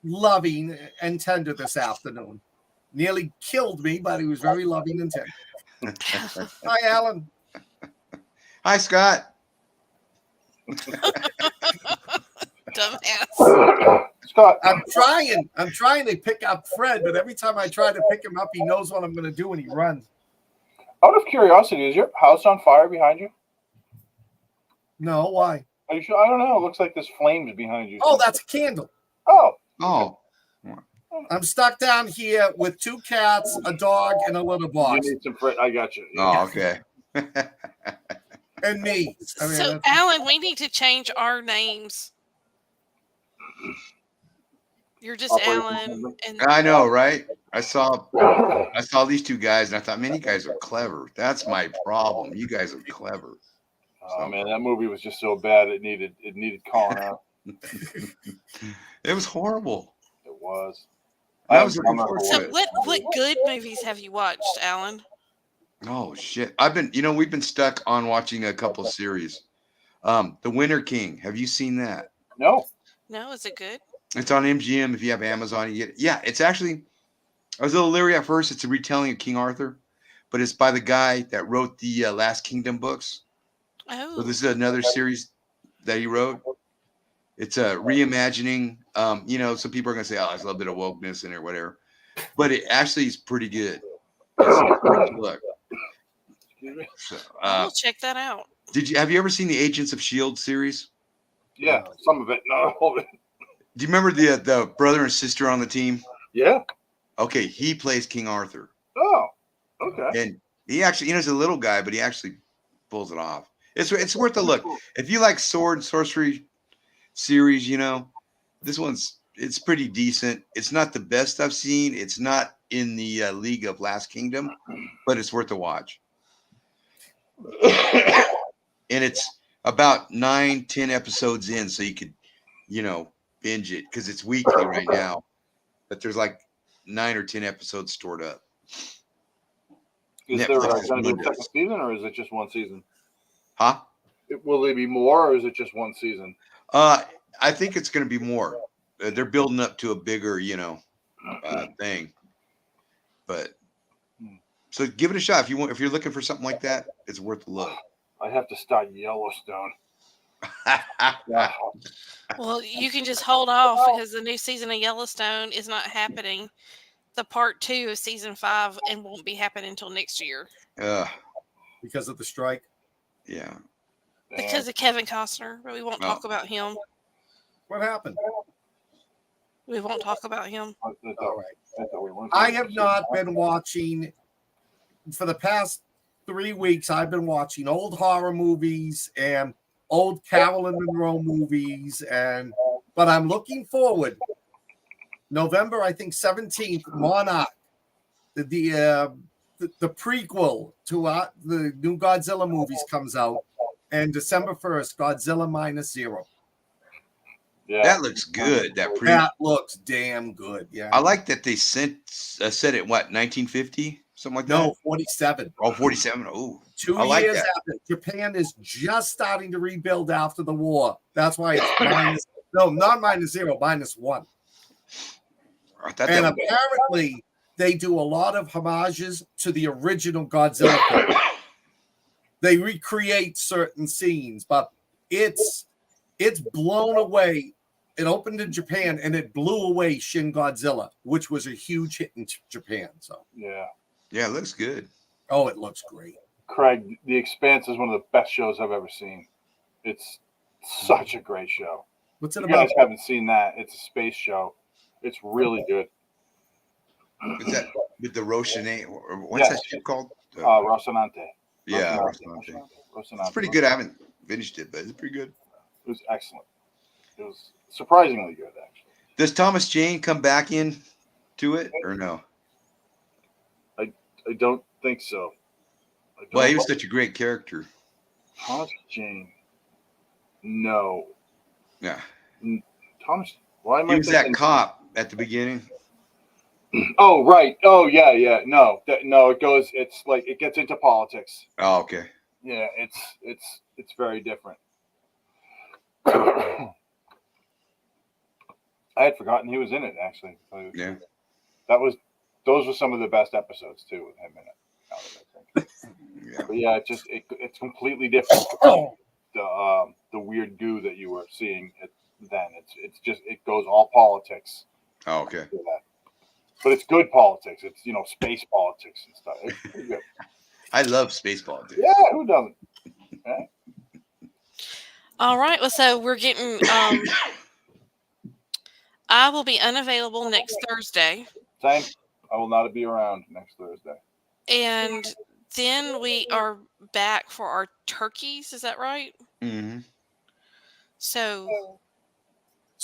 loving and tender this afternoon. Nearly killed me, but he was very loving and tender. Hi, Alan. Hi, Scott. Dumbass. Scott, I'm trying to pick up Fred, but every time I try to pick him up, he knows what I'm going to do and he runs. Out of curiosity, is your house on fire behind you? No, why? Are you sure? I don't know. It looks like there's flames behind you. Oh, that's a candle. Oh. Oh. I'm stuck down here with 2 cats, a dog, and a litter box. You need some I got you. Oh, okay. And me. I mean, So, Alan, we need to change our names. You're just Alan, and I know, right? I saw these 2 guys, and I thought, man, you guys are clever. That's my problem. You guys are clever. Oh man, that movie was just so bad. It needed calling out. It was horrible. It was. I was looking forward to so it. what good movies have you watched, Alan? Oh shit! We've been stuck on watching a couple series. The Winter King. Have you seen that? No. No, is it good? It's on MGM. If you have Amazon, you get it. Yeah, it's actually. I was a little leery at first. It's a retelling of King Arthur, but it's by the guy that wrote the Last Kingdom books. Oh, So this is another series that he wrote. It's a reimagining. Some people are gonna say, "Oh, there's a little bit of wokeness in it, or whatever," but it actually is pretty good. It's worth a look. So, we'll check that out. have you ever seen the Agents of S.H.I.E.L.D. series? Yeah, some of it. Not all of it. Do you remember the brother and sister on the team? Yeah. Okay, he plays King Arthur. Oh, okay. And he actually, he's a little guy, but he actually pulls it off. It's worth a look. If you like sword and sorcery series, this it's pretty decent. It's not the best I've seen. It's not in the league of Last Kingdom, but it's worth a watch. And it's about 9-10 episodes in, so you could, binge it because it's weekly right now. But there's like 9 or 10 episodes stored up. Is there going to be a second season, or is it just one season? Huh? Will there be more, or is it just one season? I think it's going to be more. They're building up to a bigger, thing. But so give it a shot if you're looking for something like that. It's worth a look. I have to start Yellowstone. Well, you can just hold off because the new season of Yellowstone is not happening. The part 2 of season 5 and won't be happening until next year. Because of the strike. Yeah. Because of Kevin Costner, but we won't talk about him. What happened? We won't talk about him. All right. I have not been watching for the past 3 weeks. I've been watching old horror movies and old Carolyn Monroe movies, but I'm looking forward. November, I think 17th, Monarch, the prequel to the new Godzilla movies comes out, and December 1st, Godzilla -0. Yeah, that looks good. That looks damn good. Yeah, I like that they said it. What 1950, something like that? No, 47. Oh, 47. Oh, 2 years after. Japan is just starting to rebuild after the war. That's why it's not -0, -1. And apparently, they do a lot of homages to the original Godzilla film. They recreate certain scenes, but it's blown away. It opened in Japan, and it blew away Shin Godzilla, which was a huge hit in Japan. So yeah, it looks good. Oh, it looks great. Craig, The Expanse is one of the best shows I've ever seen. It's such a great show. What's it you about? guys haven't seen that. It's a space show. It's really good. Is that with the Rocinante? Or what's that shit called? Rocinante. Yeah, Rocinante. It's pretty good. I haven't finished it, but it's pretty good. It was excellent. It was surprisingly good, actually. Does Thomas Jane come back in to it or no? I don't think so. Well, he was such a great character. Thomas Jane. No. Yeah. Thomas. Why am I? He was that cop at the beginning. Oh right. Oh yeah. No. It goes. It's like it gets into politics. Oh okay. Yeah. It's very different. I had forgotten he was in it. Actually. Yeah. Those were some of the best episodes too with him in it. Now that I think. Yeah. But yeah, it's completely different. The weird goo that you were seeing then. It's just it goes all politics. Oh, okay. But it's good politics. It's space politics and stuff. It's pretty good. I love space politics. Yeah, who doesn't? Yeah. All right. Well, so we're getting. I will be unavailable next Thursday. Same. I will not be around next Thursday. And then we are back for our turkeys. Is that right? Mm-hmm. So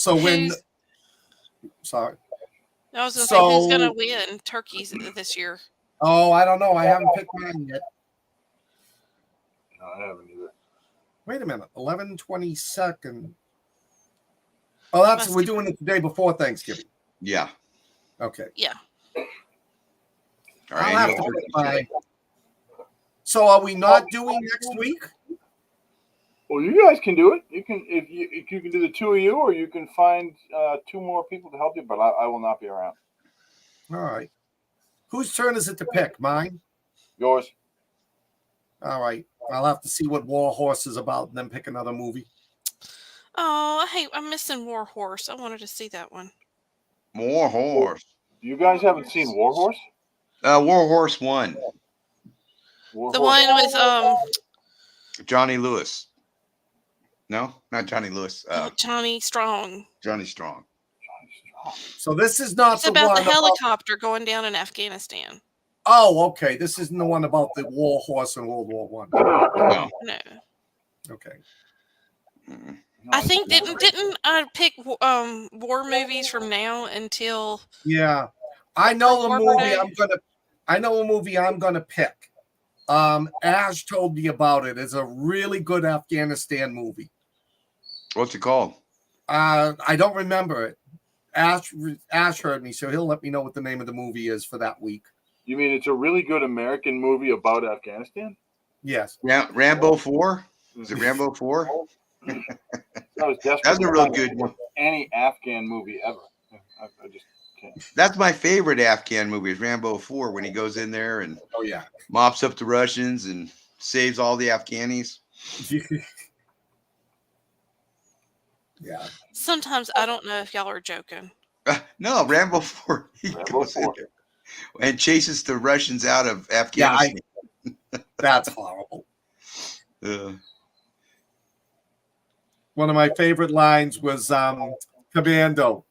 when who's? sorry. I was going to say who's going to So win turkeys this year. I don't know. I haven't picked mine yet. No, I haven't either. Wait a minute. 11/22. Oh, we're doing it the day before Thanksgiving. Yeah. Okay. Yeah. All I'll right. have to pick mine. So are we not doing next week? Well, you guys can do it. You can if you can do the two of you, or you can find two more people to help you. But I will not be around. All right. Whose turn is it to pick? Mine? Yours. All right. I'll have to see what War Horse is about and then pick another movie. Oh, I'm missing War Horse. I wanted to see that one. More Horse. You guys haven't seen War Horse? War Horse 1. The one with Johnny Lewis. No, not Johnny Lewis. Johnny Strong. Johnny Strong. So this is not It's the about one the helicopter going down in Afghanistan. Oh, okay. This isn't the one about the War Horse in World War One. No. No. Okay. Mm-mm. I think didn't I pick war movies from now until? Yeah, I know the Arbor movie Day? I know a movie I'm gonna pick. Ash told me about it. It's a really good Afghanistan movie. What's it called? I don't remember it. Ash heard me, so he'll let me know what the name of the movie is for that week. You mean it's a really good American movie about Afghanistan? Yes. Rambo 4? Is it Rambo 4? That's a real good one. Any Afghan movie ever. I just can't. That's my favorite Afghan movie is Rambo 4 when he goes in there and mops up the Russians and saves all the Afghanis. Yeah. Sometimes I don't know if y'all are joking. No, Rambo 4. He goes in there and chases the Russians out of Afghanistan. That's horrible. Uh, One of my favorite lines was Commando.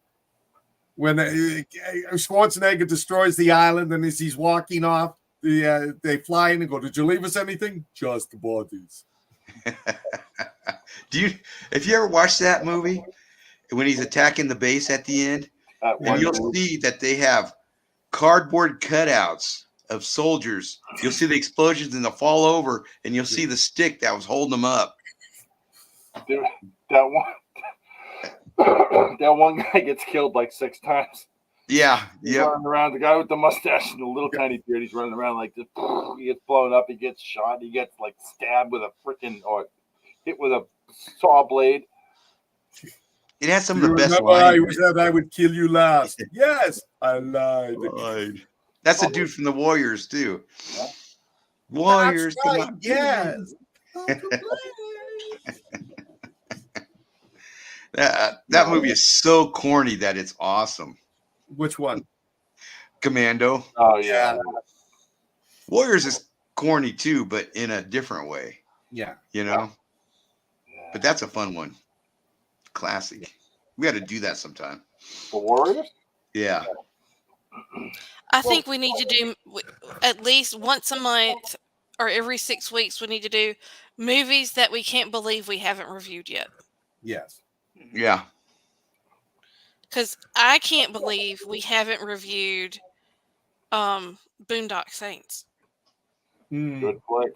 When Schwarzenegger destroys the island and as he's walking off, they fly in and go, "Did you leave us anything? Just the bodies." If you ever watched that movie when he's attacking the base at the end, and you'll see that they have cardboard cutouts of soldiers. You'll see the explosions and they'll fall over, and you'll see the stick that was holding them up. Dude, that one guy gets killed like 6 times. Yeah, he's running around. The guy with the mustache and the little tiny beard, he's running around like this. He gets blown up. He gets shot. He gets like stabbed with a freaking or hit with a saw blade. It has some of the best lines. I said I would kill you last. Yes, I lied. That's a dude from the Warriors too. Yeah. Warriors, that's right. Yes. That movie is so corny that it's awesome. Which one? Commando. Oh yeah. Warriors is corny too, but in a different way. Yeah. You know. Yeah. But that's a fun one. Classic. We got to do that sometime. For Warriors? Yeah. I think we need to do at least once a month or every 6 weeks. We need to do movies that we can't believe we haven't reviewed yet. Yes. Yeah. Because I can't believe we haven't reviewed Boondock Saints. Good flick.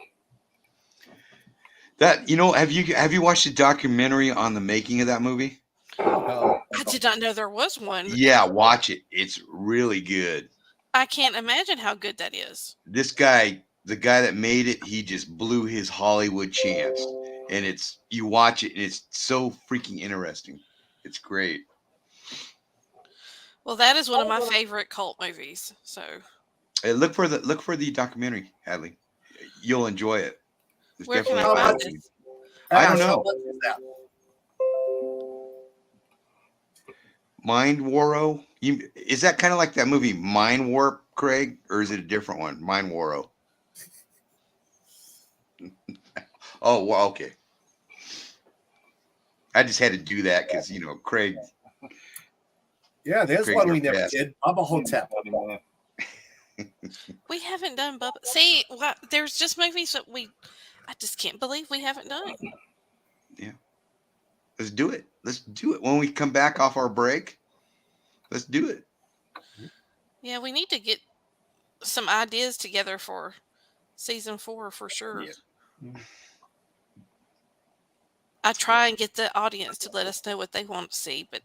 That have you watched the documentary on the making of that movie? I did not know there was one. Yeah, watch it. It's really good. I can't imagine how good that is. This guy, the guy that made it, he just blew his Hollywood chance. And you watch it and it's so freaking interesting. It's great. Well, that is one of my favorite cult movies. So look for the documentary, Hadley. You'll enjoy it. It's where can I find it? I don't know. Mind Warro? Is that kind of like that movie Mind Warp, Craig, or is it a different one? Mind Warro. Oh, well, okay. I just had to do that because Craig. Yeah, there's Craig, one we you're never fast. did. Bubba Hotep. We haven't done Bubba. See, there's just movies that I just can't believe we haven't done. Yeah. Let's do it. Let's do it. When we come back off our break, let's do it. Yeah, we need to get some ideas together for season 4 for sure. Yeah. I try and get the audience to let us know what they want to see, but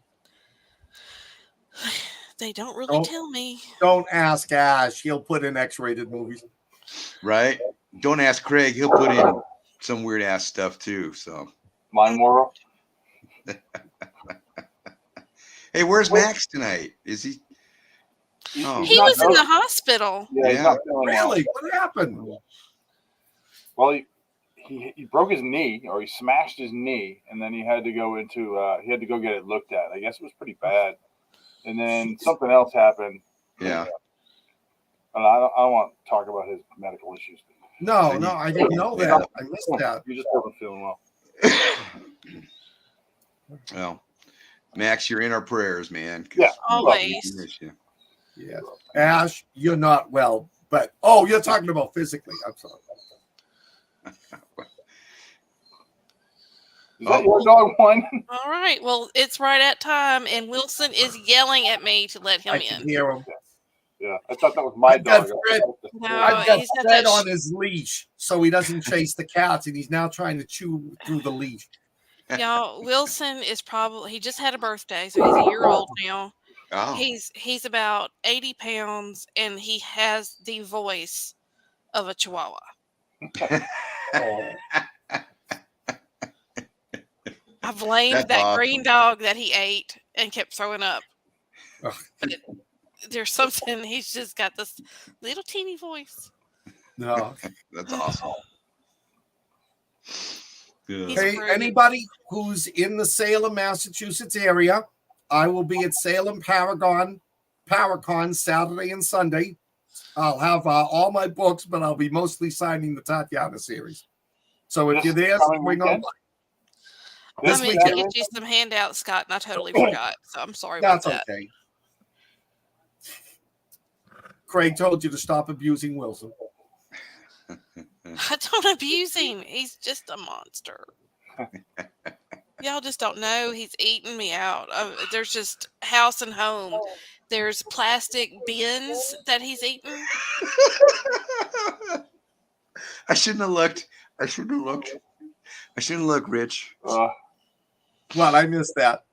they don't really tell me. Don't ask Ash. He'll put in X-rated movies. Right? Don't ask Craig. He'll put in some weird ass stuff too. So My moral. hey, where's Max tonight? Is he? Oh, He was in the hospital. Yeah, he's not feeling well. Really? What happened? Well, he broke his knee, or he smashed his knee, and then he had to go he had to go get it looked at. I guess it was pretty bad. And then something else happened. yeah. And I don't want to talk about his medical issues. No, I didn't know that. I missed that. He just wasn't feeling well. Well, Max, you're in our prayers, man. Yeah, always. Yes. Ash, you're not well, but you're talking about physically. I'm sorry. Is that your dog one? All right. Well, it's right at time, and Wilson is yelling at me to let him I can in. hear him. Yeah, I thought that was my I've got dog. Fred. No, I've got he's got Fred that on his leash so he doesn't chase the cats, and he's now trying to chew through the leash. Y'all, Wilson is he just had a birthday, so he's a year old now. Oh. He's about 80 pounds, and he has the voice of a Chihuahua. I blamed that awesome. green dog that he ate and kept throwing up. Ugh. But there's something, he's just got this little teeny voice. No. That's awesome. Good. He's Hey, rude. anybody who's in the Salem, Massachusetts area, I will be at Salem Paracon Saturday and Sunday. I'll have all my books, but I'll be mostly signing the Tatiana series. So if you're there, swing on. I mean, to get you some handouts, Scott, and I totally forgot. So I'm sorry about that. That's okay. Craig told you to stop abusing Wilson. I don't abuse him. He's just a monster. Y'all just don't know. He's eating me out. There's just house and home. There's plastic bins that he's eaten. I shouldn't have looked. I shouldn't have looked, Rich. Well, I missed that.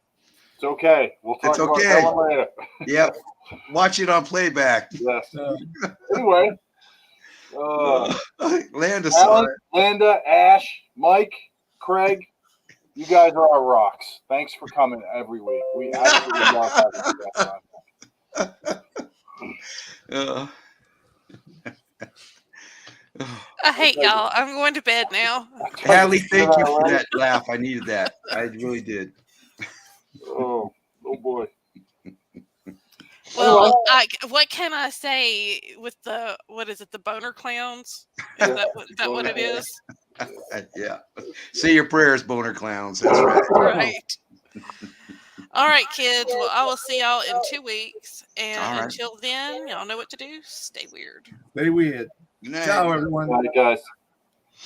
It's okay. We'll talk about that one later. Yep. Watch it on playback. Yes. Anyway. Landa, Landa, Ash, Mike, Craig, you guys are our rocks. Thanks for coming every week. We absolutely love having you guys on. I hate y'all. I'm going to bed now. Hadley, thank you for that laugh. I needed that. I really did. Oh boy. Well, what can I say with the boner clowns? Is that what it is? Yeah. Say your prayers, boner clowns. That's right. Right. All right, kids. Well, I will see y'all in 2 weeks. And until then, y'all know what to do. Stay weird. Stay weird. Good night. Ciao, everyone. Bye, guys.